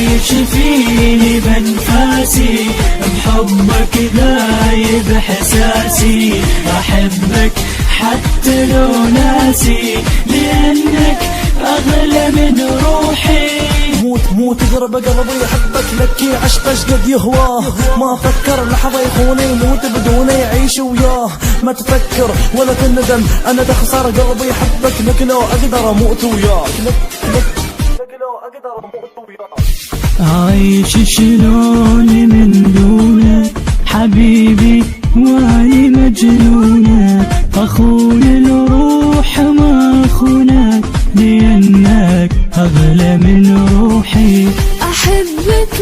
عايش فيني بانفاسي، بحبك ذايب احساسي، احبك حتى لو ناسي، لانك اغلى من روحي. موت قرب قلبي يحبك، لك عشقش قد يهواه، ما فكر لحظة يخوني، يموت بدوني يعيش وياه. ما تفكر ولا تندم، انا تخسر قلبي يحبك، لك لو اقدر اموت وياك، لك لو اقدر اموت وياك. عايش شلون من دونك حبيبي واني مجنونة، اخون الروح ما اخونك، لانك اغلى من روحي. احبك